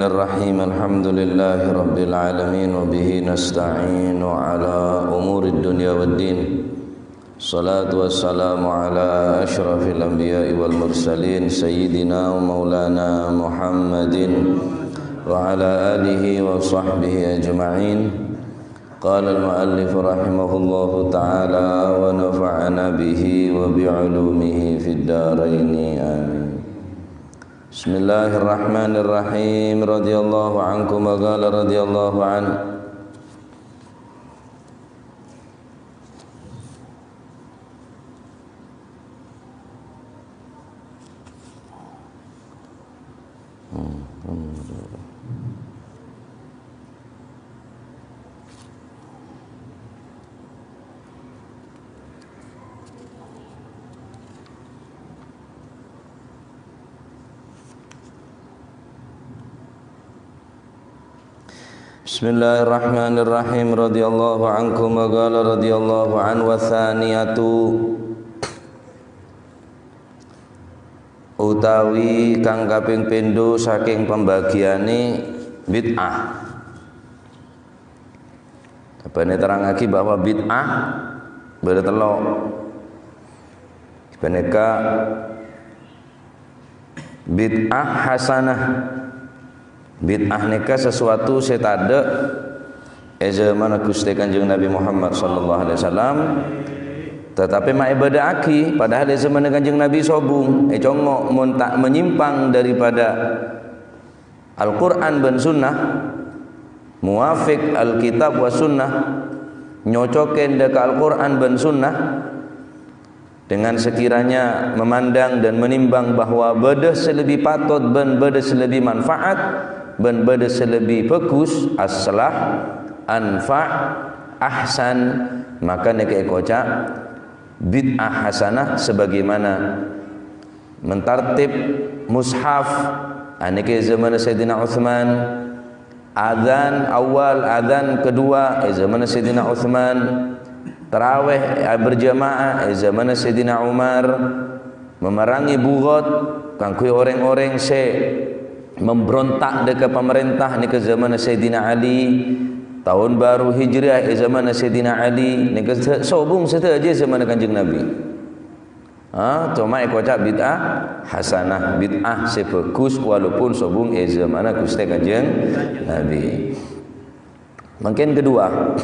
Bismillahirrahmanirrahim. Alhamdulillahi rabbil alamin wa bihi nasta'inu ala umuri dunya waddin. Salatu wassalamu ala asyrafil anbiya'i wal mursalin sayyidina wa maulana Muhammadin wa ala alihi wa sahbihi ajma'in. Qala al-muallif rahimahullahu ta'ala wa nafa'ana bihi wa bi'ulumihi fid dharain. Amin. Bismillahirrahmanirrahim. Radhiyallahu ankum wa qala radhiyallahu anhu. Bismillahirrahmanirrahim. Radhiyallahu ankum wa qala radhiyallahu anhu. Wa thaniyatu utawi kang kaping pindho saking pembagiane bid'ah. Bane terangake bahwa bid'ah bertelok. Beneka bid'ah hasanah. Bid'ah nika sesuatu setada zaman Gusti Kanjeng Nabi Muhammad sallallahu alaihi wasallam, tetapi mak ibadahaki padahal zaman Kanjeng Nabi sobung congok muntak menyimpang daripada Al-Qur'an dan Sunnah, muwafiq Al-Kitab wa Sunnah, nyocokin deka Al-Qur'an dan Sunnah dengan sekiranya memandang dan menimbang bahwa beda selebih patut dan beda selebih manfaat dan beda selebih bagus, aslah, anfa', ahsan, maka nek kocak bid'ah hasanah sebagaimana mentartib mushaf aneke zaman Sayyidina Utsman, adzan awal, adzan kedua zaman Sayyidina Utsman, tarawih berjamaah zaman Sayyidina Umar, memerangi bughat kanggo orang-orang memberontak dekat pemerintah ni ke zaman Sayyidina Ali, tahun baru Hijriah zaman Sayyidina Ali ni ke sobung serta aja zaman Kanjeng Nabi. Cuma ekocak bid'ah hasanah, bid'ah sebagus walaupun sobung zaman Gusti Kanjeng Nabi. Mungkin kedua,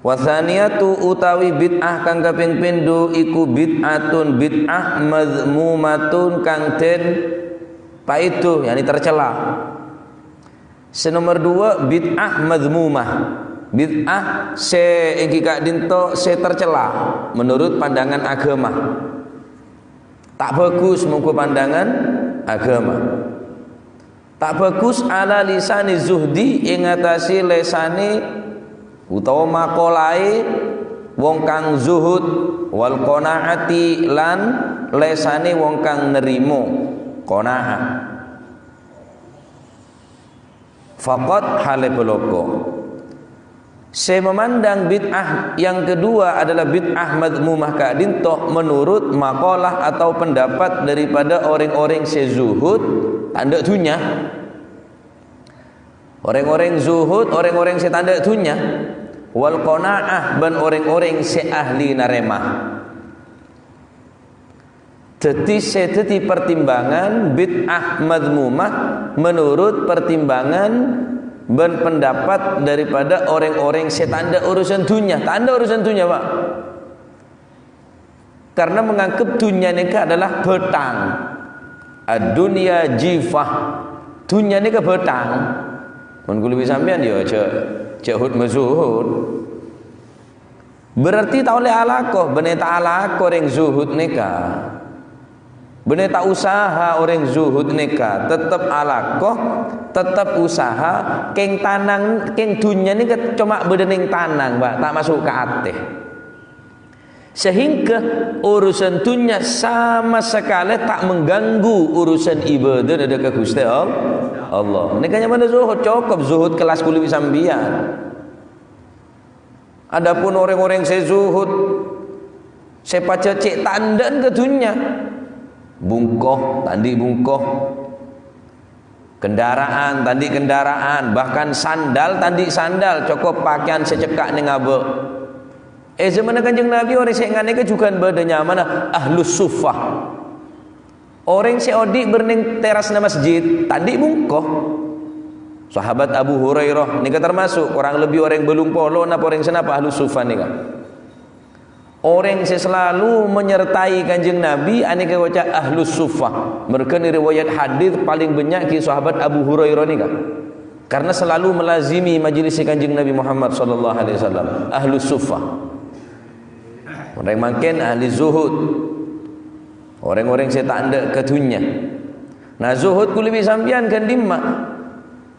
wathaniyatu utawi bid'ah kang kaping pindho iku bid'atun bid'ah mazmumatun kang den paitu yakni tercela. Senomor dua bid'ah mazmumah, bid'ah se iki kak dinto se tercela menurut pandangan agama, tak bagus mengko pandangan agama, tak bagus ala lisani zuhdi ing ngatasi lesane utawa makolai wong kang zuhud, wal qanaati lan lesane wong kang nerimo qanaah. Faqat hale peloko saya memandang bid'ah yang kedua adalah bid'ah madmumah kadinto menurut makalah atau pendapat daripada orang-orang sezuhud tanda dunya, orang-orang zuhud, orang-orang setanda dunya, wal qanaah ban orang-orang se ahli naremah. Jadi pertimbangan bid'ah madmumah menurut pertimbangan dan pendapat daripada orang-orang setanda urusan dunia, tanda urusan dunia Pak, karena menganggap dunia ini adalah betang, ad-dunya jifah, dunia ini betang. Mun kula sampean ya cek hud mazuhud, berarti tak oleh alakoh bener tak alakoh ring zuhud nikah. Bener tak usaha orang zuhud nikah, tetap alakoh, tetap usaha, keng tanang, keng dunia ni cuma bedening tanang, Pak, tak masuk ke hati. Sehingga urusan dunia sama sekali tak mengganggu urusan ibadah dari ke Gusti Allah. Nikahnya mana zuhud, cukup zuhud kelas kuliah sambian. Adapun orang-orang saya zuhud, saya pacar cek tandan ke dunia. Bungkoh, tandi bungkoh, Kendaraan tandi kendaraan, bahkan sandal tandi sandal, cukup pakaian secekak ning abe. Zaman Kanjeng Nabi orang sengane ke juga badanya mana ahlus suffah. Orang seodi berning teras na masjid, tadi mungkoh. Sahabat Abu Hurairah nika termasuk kurang lebih orang belum polo napa orang senapa ahlus suffah nika. Orang selalu menyertai Kanjeng Nabi aneka waca ahlus suffah. Mereka ni riwayat hadis paling banyak ki sahabat Abu Hurairah nika. Karena selalu melazimi majlis Kanjeng Nabi Muhammad sallallahu alaihi wasallam, ahlus suffah. Orang makin ahli zuhud, orang-orang saya tak ada ketunya. Nah zuhud ku lebih sampian kan dimma.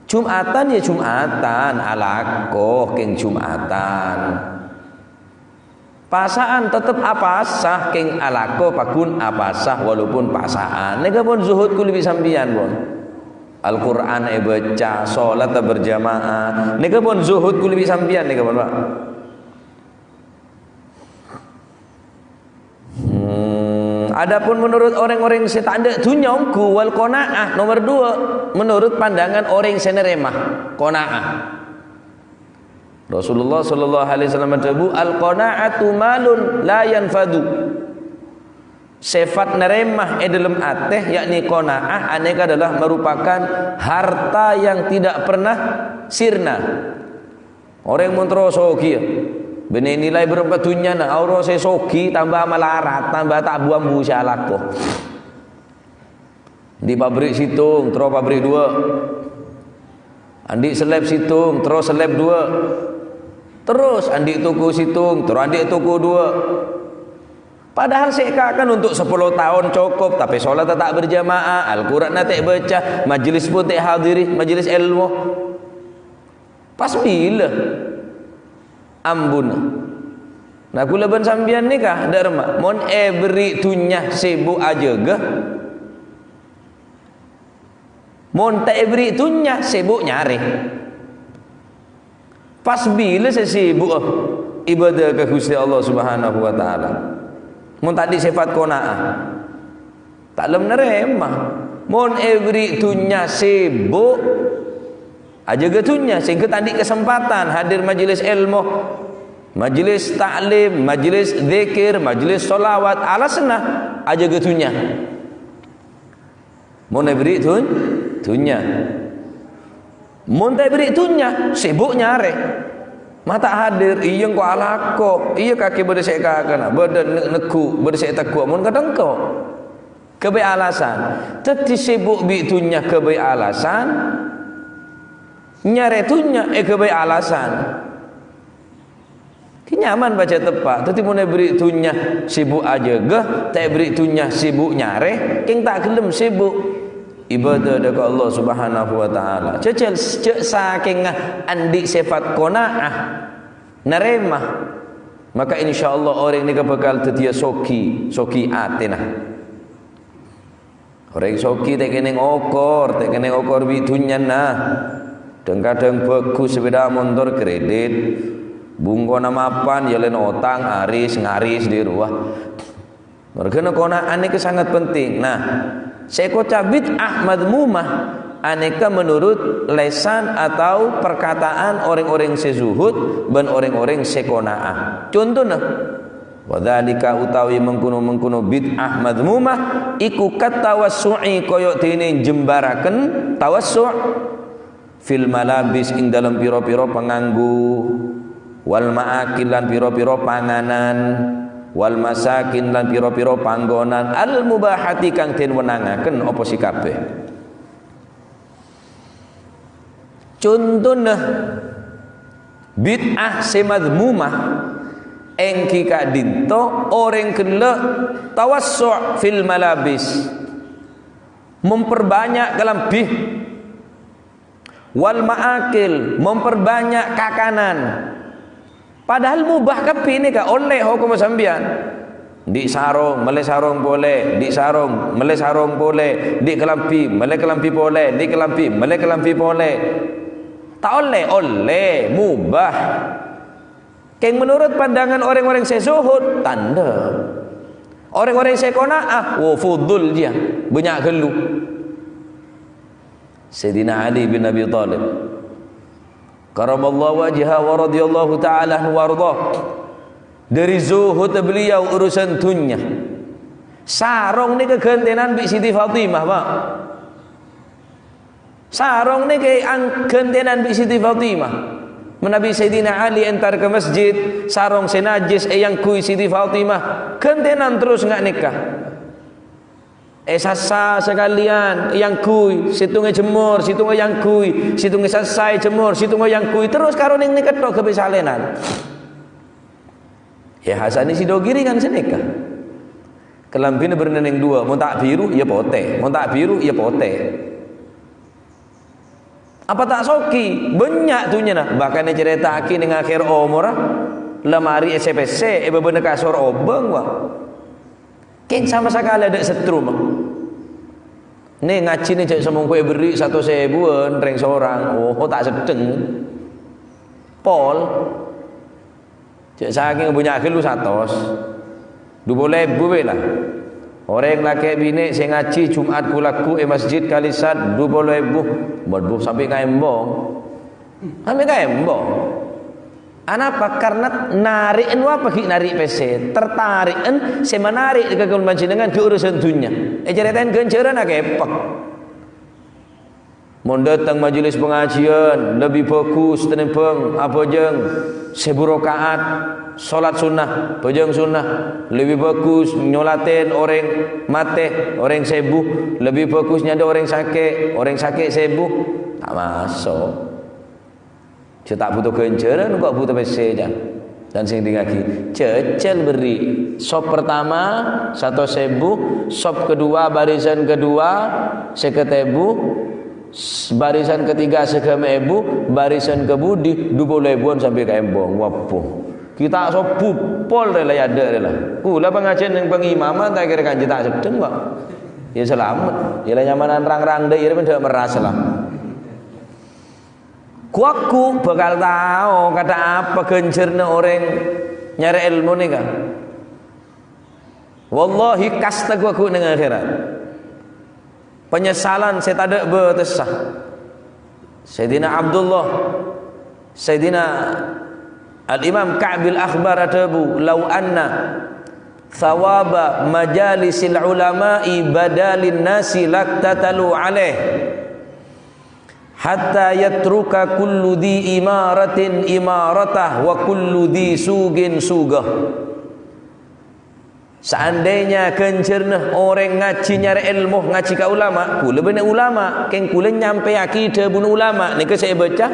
Jumatan ya Jumatan, alakoh keng Jumatan. Pasaan tetap apasah keng alako pakun apasah walaupun pasaan. Nega pun zuhud ku lebih sampian pun. Al-Quran baca, solat berjamaah. Nega pun zuhud ku lebih sampian nega pun Pak. Adapun menurut orang-orang yang tak ada dunyongku wal qanaah, nomor 2 menurut pandangan orang yang seneremah qanaah. Rasulullah sallallahu alaihi wasallam berkata, al qanaatu malun la yanfadu. Sifat neremah dalam ateh yakni qanaah aneka adalah merupakan harta yang tidak pernah sirna. Orang yang menterosoki benih nilai berapa dunia na auro saya soki tambah malarat tambah tak buang busa lako di pabrik situng terus pabrik 2 andik seleb situng terus seleb 2 terus andik toko situng terus andik toko 2 padahal saya kan untuk 10 tahun cukup tapi sholat tak berjamaah Al-Quran tak baca majlis pun tak hadiri majlis ilmu pas bila ambuna. Nah kula ban sambian nikah derma mon beri tunya sibuk aja ge. Mon tak beri tunya sibuk nyari. Pas bila saya sibuk ibadah ke Gusti Allah Subhanahu wa taala. Mon tadi sifat qanaah. Tak lem nerema. Mon beri tunya sibuk aja getunya sehingga tadi kesempatan hadir majlis ilmu, majlis ta'lim, majlis zikir, majlis solawat alasna aja getunya mau beri tunya mau beri tunya sibuk nyare mata hadir iya kau alako iya kaki berdesek kakana badan neku berdesek takwa mau kadang kau kebe alasan teti sibuk bi tunya kebe alasan nyare tunya kebe alasan nyaman baca tepat tapi mau beri tunya sibuk aja geh tak beri tunya sibuk nyare king tak gelem sibuk ibadah dekat Allah Subhanahu wa taala cecel cek saking andi sifat qanaah naremah maka insyaallah orang ni bakal tetia soki atina orang soki tak kena okor bi tunya nah kadang bagus sepeda motor kredit bungko namapan jalan otang ngaris di rumah mereka qanaah ini sangat penting. Nah saya kota bid'ah madmumah aneka menurut lesan atau perkataan orang-orang sezuhud dan orang-orang seqanaah. Contohnya wadzalika utawi mengkuno bid'ah madmumah iku katawassu'i koyok dene jembaraken tawassu' fil malabis ing dalam piro-piro penganggu wal ma'akil lan piro-piro panganan wal masakin lan piro-piro panggonan al mubahati kang den wenangaken apa si kabeh. Contohna bid'ah semadzmumah engki ka dinto orang kelek tawassu' fil malabis memperbanyak kelebih wal ma'akil memperbanyak kakanan padahal mubah kepi ini kak oleh hukum sambian di sarung mele sarung boleh di sarung mele sarung boleh di kelampi mele kelampi boleh di kelampi mele kelampi boleh tak oleh mubah keng menurut pandangan orang-orang sezuhud tanda orang-orang seqanaah fudul dia banyak gelu Sayyidina Ali bin Abi Thalib karamallahu wajhahu wa radhiyallahu ta'ala anhu warḍah. Dari zuhud beliau urusan dunya, sarong ni kegentenan bi Siti Fatimah, Pak. Sarong ni kegentenan bi Siti Fatimah. Menabi Sayyidina Ali entar ke masjid, sarong senajis yang kui Siti Fatimah, gentenan terus ngak nikah. Sasa sekalian yang kui, situngnya jemur, situngnya yang kui, situngnya sasai jemur, situngnya yang kui, terus karo ning nikah tok kebisalenan. Ya Hasani Sidogiri kan senikah. Kelambine bereneng dua, mau tak biru ya pote, mau tak biru ya pote. Apa tak soki? Banyak tuhnya nah. Bahkan dia cerita aki ning akhir umur lemari SPC bener kasur obeng wah. Ken sama sekali ada setrum. Nih ngaji nih cek semung kue beri 1.000-an reng seorang. Oh tak sedeng. Pol. Cek saking punya akhir lu 100. 20.000 lah. Orang laki bini saya ngaji Jumat kulaku masjid Kalisat 20.000. Berbu sampai kaembong. Sampai kaembong. Kenapa? Karena narikin apa ki narik PC, tertarikin saya menarik ke dengan ke urusan dunia. Ceritain kenceran agak epek. Mau datang majelis pengajian lebih fokus tenempeng apa jeng seburokaat solat sunnah, pejeng sunnah lebih bagus nyolatin orang mate, orang sebuh lebih bagusnya ada orang sakit sebuh tak masuk. Cetak butuh kenceran kok butuh PC aja. Dan sing lagi cecel beri sop pertama 1.000, sop kedua barisan kedua 50.000, barisan ketiga 1.000, barisan kebudi 20.000-an sampai ke embong wapuh. Kita sop pupol rela ada rela. Kula pengajian yang pengimaman tak kira kanji tak sedeng kok. Ya selamat. Ya nyamanan rang-rang deh ya mendak meras lah. Kuaku bakal tahu kata apa gencernya orang nyari ilmu ni kan. Wallahi kasta kuaku dengan akhirat. Penyesalan saya tak ada bertesah. Sayyidina Abdullah, Sayyidina Al-Imam Ka'bil Akhbar atabu law anna thawaba majalisil ulama'i badalin nasi laktatalu alaih hatta yatruka kullu di imaratin imaratah wa kullu di sugin sugah. Seandainya kencerna orang ngaji nyari ilmu ngaji ke ulama, kula benar ulama, keng kula nyampe akidah bunuh ulama. Ni ke saya baca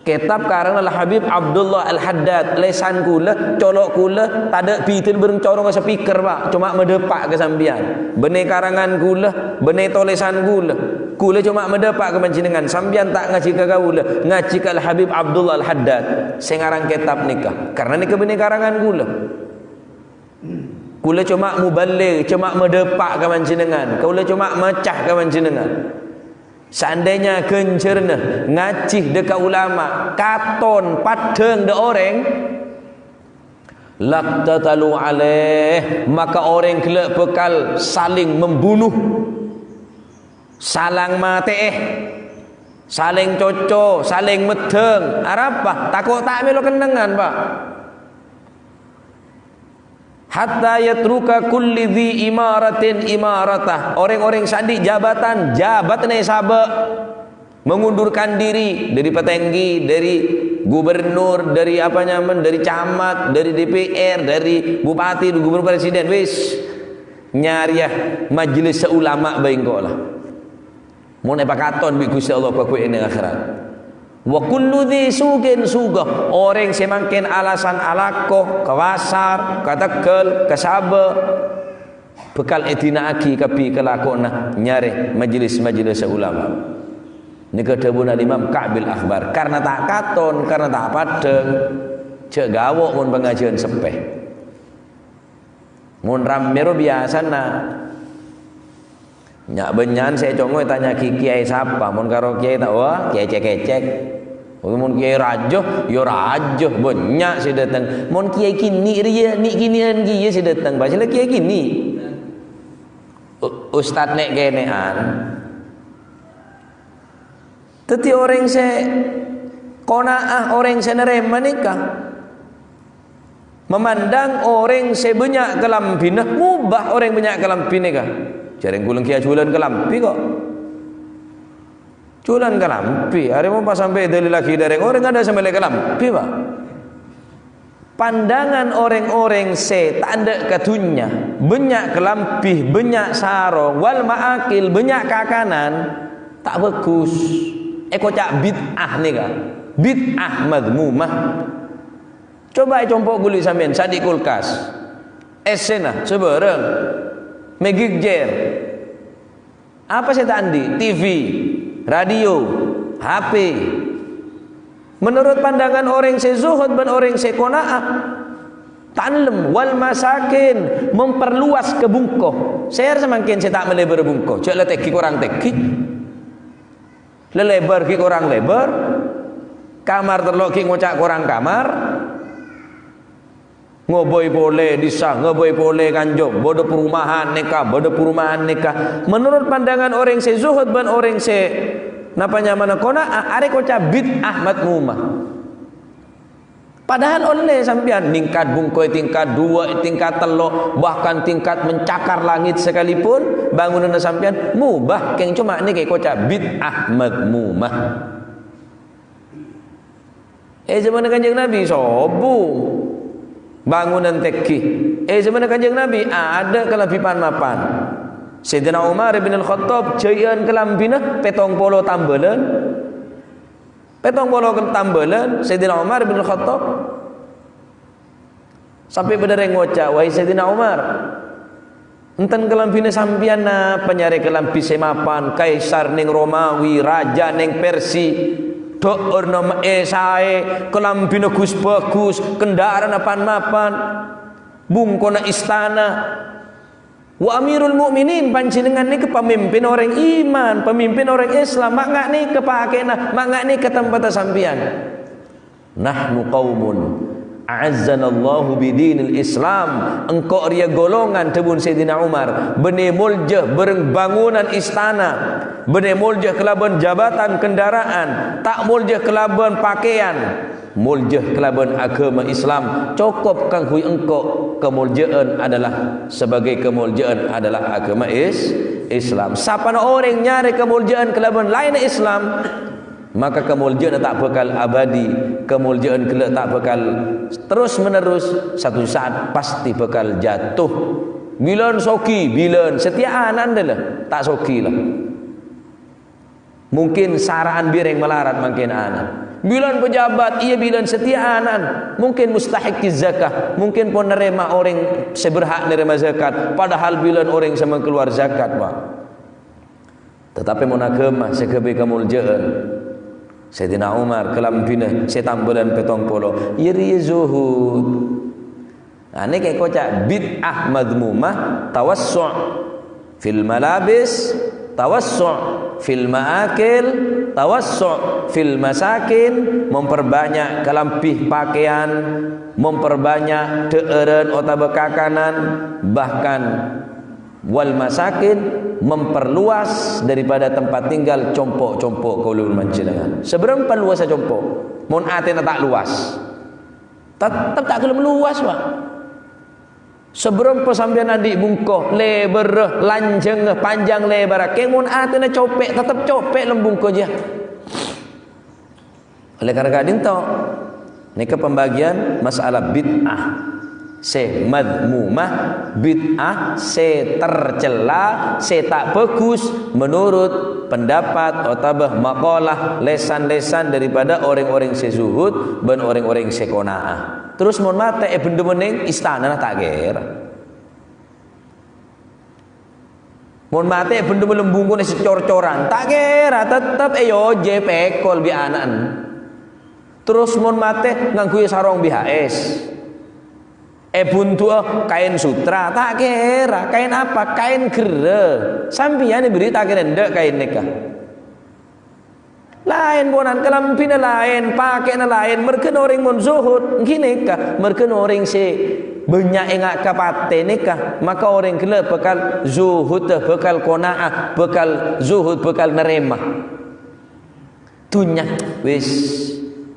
kitab karang Al Habib Abdullah Al Haddad, lesan kula, colok kula, tak ada bitin bereng corong ke speaker pak, cuma medepak ke sambian. Benih karangan kula, benih tulisan kula. Kula cuma mendapat kemencingan sambian tak ngaji ke kula, ngaji ke Al Habib Abdullah Al Haddad sengarang kitab nikah karena nikah benih karangan kula. Kula cuma mubaligh, cuma mendapat kemencingan, kula cuma mecah kemencingan. Seandainya gencerna ngaji dekat ulama katon padeng de orang laqtatalu alaih, maka orang kelak bekal saling membunuh, saling mati saling coco, saling medeng. Apa? Takut tak melo kendengan pak. Hatta yatruka kulli dhi imaratin imaratah. Orang-orang sandi jabatan jabatannya sabak mengundurkan diri dari petinggi, dari gubernur, dari apa nyaman, dari camat, dari DPR, dari bupati, dari gubernur presiden wis nyariah majelis ulama bae engko lah. Mun epakaton bi Gusti Allah ku ing akhirat. Wa kullu dhi sugin sugah, orang semakin alasan alakoh kawasar kategel kasabe bekal edina aki kapi kelakona nyari majelis ulama. Ni kedebun Imam Ka'bil Akhbar karena tak katon, karena tak padeng cek gawok mun pengajian sepeh mun ramiro biasana nyak benyan saya congoy tanya kiai siapa mun karo kiai tak wah kiai cek mun kiai rajo yo rajo banyak sih datang mun kiai kini dia ni kinian kiai sih datang pasal kiai kini ustad nek kenean Teti orang se qanaah, orang se nerema nikah, memandang orang se banyak kelampinah mubah orang banyak kelampinah kah. Jarang kulang kia culan kelampi kok. Culan kelampi, hari mau pas sampai dari laki dari orang ada sampai kelampi pak. Pandangan orang-orang se tak ada katunya, banyak kelampi, banyak sarong, wal maakil, banyak kakanan, tak bagus. Eko cak bid'ah nih kak, bid'ah madmumah. Coba compok guli sampean sadik kulkas, esena sebereng, megigjer, apa saya tadi, TV, radio, HP. Menurut pandangan orang sezuhud dan orang sekona'ah, tanlem wal masakin, memperluas kebungkoh. Saya semakin saya tak melebar bungkoh. Cak leteki kurang teki, lelebar ki kurang lebar, kamar terloki ngocak kurang kamar, ngoboy boleh disah, ngoboy boleh kanjong, bodoh perumahan nikah. Menurut pandangan orang sezuhud dan orang napanya mana qanaah are koca bid'ah madmumah. Padahal oleh sampean tingkat bungkoi tingkat 2 tingkat 3 bahkan tingkat mencakar langit sekalipun bangunan sampean mubah keng cuma ni kayak koca bid'ah madmumah. Zaman Kanjeng Nabi sobu bangunan teki. Zaman Kanjeng Nabi ada kelapipan mapan. Sayyidina Umar bin Al-Khattab jayan kelambina petong polo tambelan Sayyidina Umar bin Al-Khattab sampai bener ngocak, wahai Sayyidina Umar, enten kelambina sampian na penyare kelampi semapan kaisar ning Romawi, raja ning Persi, dok nama sae kelambina gus bagus, kendaraan apan-mapan, bungkona istana. Wa amirul mu'minin panjenengan ni pemimpin orang iman, pemimpin orang Islam, mak ngak ni kepakena, mak ngak ni ke tempat sampian. Nahnu qaumun a'azzanallahu bidinil Islam. Engkau ria golongan tebun Sayyidina Umar, bene muljah bereng bangunan istana, bene muljah kelaban jabatan kendaraan, tak muljah kelaban pakaian, muljah kelaban agama Islam. Cukup kang hui engkau kemuljaan adalah sebagai kemuljaan adalah agama Islam. Siapa orang nyari kemuljaan kelaban lain Islam, maka kemuljaan tak bakal abadi, kemuljaan kelak tak bakal terus menerus, satu saat pasti bakal jatuh. Bilan soki, bilan setiaan anda tak soki lah. Mungkin saraan bireng melarat makin anak. Bilan pejabat, iya bilan setiaanan, mungkin mustahik zakah, mungkin pun nerima orang seberhak nerima zakat, padahal bilan orang sama keluar zakat pak. Tetapi monagama sekebe kemuljaan Sayyidina Umar kelampina setambulan petong polo, iri zuhud. Nah, ini kayak kocak bid'ah madmumah, tawassu' fil malabis, tawassu' fil ma'akil, tawassu' fil masakin, memperbanyak kelampih pakaian, memperbanyak deeren atau bekakanan, bahkan wal masakin, memperluas daripada tempat tinggal compok-compok kaulul manjenengan. Seberapa luasnya compok? Mun atena tak luas. Tetap tak kelem luas, Pak. Sebelum pesambian adik bungkoh lebar lanjeng panjang lebar kemun atena copek tetap copek lembungkoh je. Oleh karena kadin tau nika pembagian masalah bid'ah se madmumah, bid'ah se tercela, se tak bagus menurut pendapat atau maqalah lesan-lesan daripada orang-orang sezuhud dan orang-orang sekona'ah. Terus mohon mata benda meneng istana tak kira. Mohon mata benda melembungku ni secor-coran tak kira, tetap yo jepekol bi anan. Terus mohon mata nganggu sarong BHS. Buntu kain sutra tak kira, kain apa? Kain gere. Sampian beri tak kira ndak kain nikah. Lain bonan kelampina lain, pakaian lain, mereka orang mun zuhud ngene kah, mereka orang se banyak engak kapate nikah, maka orang kele bekal zuhud, bekal qanaah, bekal zuhud, bekal nerema. Dunya wis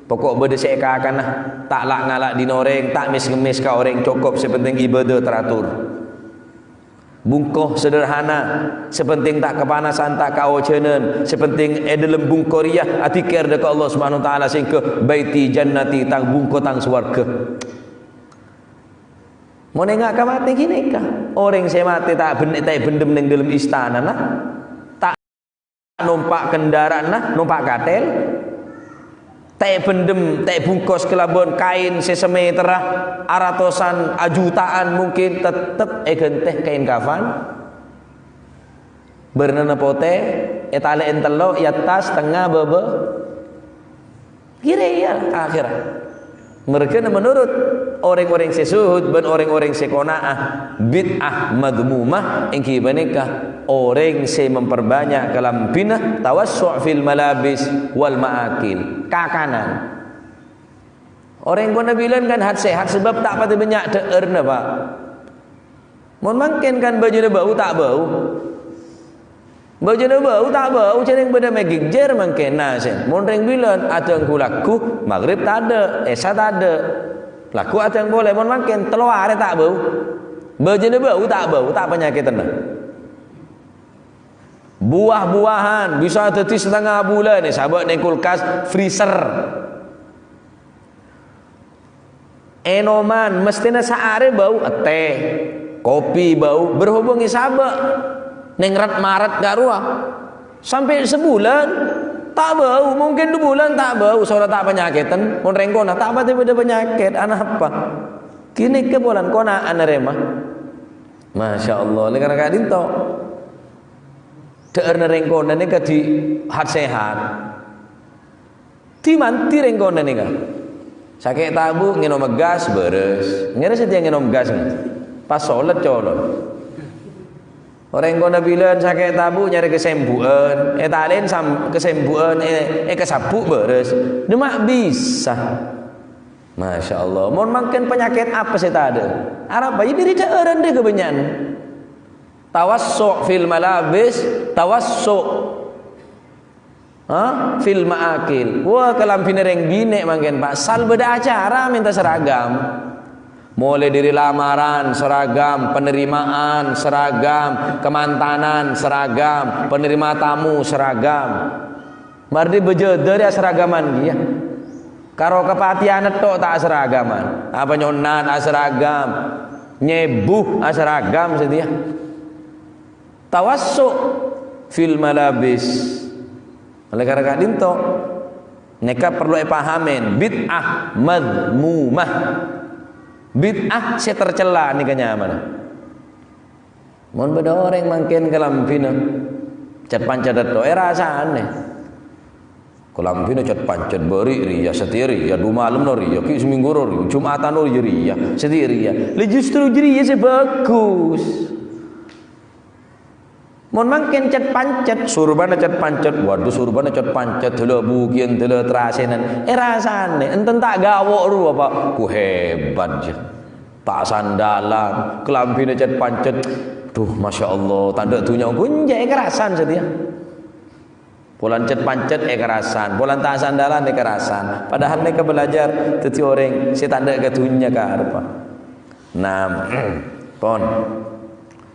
pokok beda seekakan lah, tak lak ngalak dinoreng, tak mis-ngemis ka orang cukup, sepenting ibadah teratur. Bungkoh sederhana, sepenting tak kepanasan, tak kawacenan, sepenting dalam bungkoriah atikir dekat Allah Subhanahu wa taala sehingga baiti jannati tang bungko tang swarga. Mau nengak ka mati gini kah? Orang saya mati tak bendem ning dalam istana nah. Tak numpak kendaraan nah, numpak katel. Tak bendem, tak bungkus kelabon kain sesame terah aratosan ajutaan mungkin tetep genteh kain kafan bernana pote etale entelo yatas tengah bebe kira ya akhirat. Mereka menurut orang-orang sesuhud dan orang-orang sekonaah bid'ah madmumah ingki banikah orang se memperbanyak kalam binah tawassu' fil malabis wal ma'akil kakanan. Orang kena bilang kan hat sehat sebab tak pati banyak deerna pak. Mun mungkin kan bajunya bau tak bau. Bajunya bau tak bau cering beda megigjer mungkin nah sen. Mun ring bilang ada yang laku maghrib tak ada, esa tak ada. Laku ada yang boleh mun mungkin telo are tak bau. Bajunya bau tak penyakit tenang. Buah-buahan bisa teti setengah bulan ni sahabat ning kulkas freezer. Enoman mestinya saare bau teh, kopi bau berhubungi sahabat neng maret garua sampai sebulan tak bau, mungkin 2 bulan tak bau, soalnya tak penyakitan mun rengkona tak apa beda penyakit anak apa kini ke bulan kona anerema Masya Allah ini karena kadin to deerna rengkona ini ke di hat sehat di manti rengkona ini kan sakit tabu nginom gas beres ngira setia nginom gas pas sholat colon. Orang kena bilang sakit tabu nyari kesembuhan, talin sam kesembuhan, kesabuk beres, demak bisa. Masya Allah. Mau makan penyakit apa sih tak ada? Arab bayi diri cairan dia kebanyakan. Tawassu' fil malabis, tawassu' fil ma'akil. Wah kalam pinereng gine makan pak. Sal beda acara minta seragam. Mulai dari lamaran seragam, penerimaan seragam, kemantanan seragam, penerima tamu seragam. Mardi bejeder ya seragaman dia. Karo kepatian tok tak seragaman. Apa nyonan seragam, nyebuh seragam sedia. Tawassu fil malabis. Oleh karena kadin tok neka perlu pahamin bid'ah madmumah. Bid'ah saya tercela ni kenyaman. Mohon beda orang makin kelampina cat pancet do rasane. Kelampina cat pancet beri ria setiri ya 2 malam no ria ki seminggu ria Jumatan no ria setiri ya. Le justru ria se bagus. Mohon makin cat pancet surbana cat pancet waduh surbana cat pancet tela bukian tela terasenan rasane enten tak gawok ru apa ku hebat je tak sandalan kelampine cat pancet duh Masya Allah tanda dunia gunjai kerasan setia polan cat pancet kerasan polan tak sandalan kerasan padahal mereka belajar teti orang si tanda ke dunia ke apa nah pon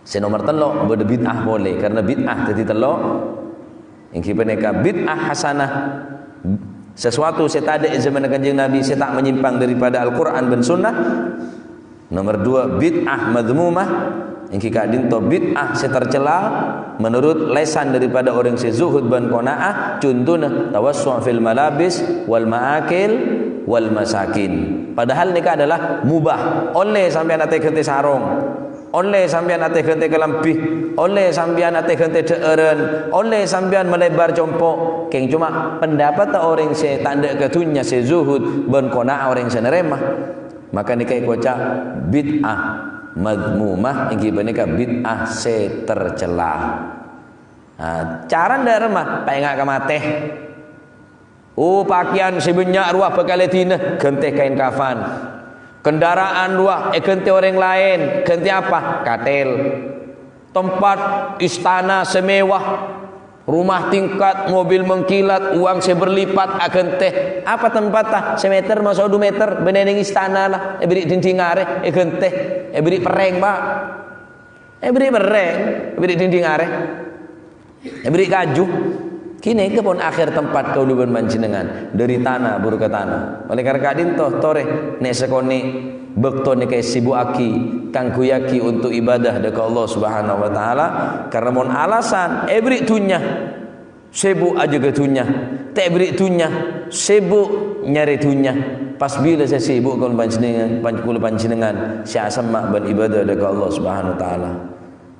si nomor telo beda bid'ah boleh karena bid'ah tadi telo yang kita neka bid'ah hasanah sesuatu saya tak ada zaman kanjeng Nabi saya tak menyimpang daripada Al-Quran dan Sunnah. Nomor 2 bid'ah madmumah yang kita dinto bid'ah saya tercela menurut lesan daripada orang sezuhud dan qanaah contohnya tawassu' fil malabis wal ma'akil wal masakin padahal nikah adalah mubah oleh sampai nanti ganti sarung oleh sampean ate gente kelempih, oleh sampean ate gente deeren, oleh sampean melebar compok. Keng cuma pendapat orang se tanda ke dunya se zuhud ben qanaah orang se nerema. Maka nikah kocak bid'ah madmumah inggi benika bid'ah se tercela. Cara ndarema paengak ka mateh. Oh pakaian sebanyak ruah bekaletina genteh kain kafan. Kendaraan dua, ganti orang lain, ganti apa? Katel. Tempat istana semewah, Rumah tingkat, mobil mengkilat, uang saya berlipat akan teh. Apa tempatnya? Semeter masuk 2 meter, beneneng istana lah. Beri dinding are, akan teh. Beri pereng pak. Beri pereng, beri dinding are. Beri kaju. Kini ke pun akhir tempat kau luban panjenengan dari tanah buru ke tanah. Oleh karena kadin toh tore nek sekoni bekto nek sibu aki kangku yaki untuk ibadah dekat Allah Subhanahu wa taala karena mon alasan beri tunya sibuk aja ke tunya tak beri tunya sibuk nyari tunya pas bila saya sibuk kau panjenengan saya sama beribadah dekat Allah Subhanahu wa taala.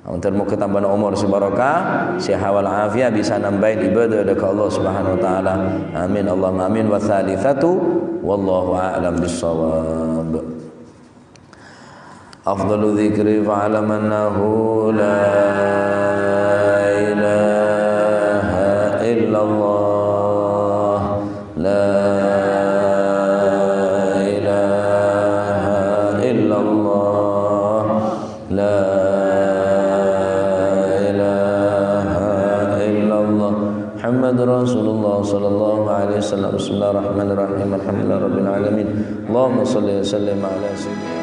Untuk mau ketambahan umur si barakah, sehat wal afiat bisa nambahin ibadah dekat Allah Subhanahu wa taala. Amin Allahumma amin wa tsalitsatu wallahu a'lam bissawab. Afdalu dzikri fa'lam annahu la ilaha illallah la ilaha illallah la Muhammad Rasulullah sallallahu alaihi wasallam. Bismillahirrahmanirrahim. Alhamdulillahirabbil alamin. Allahumma shalli wa sallim ala sayyidina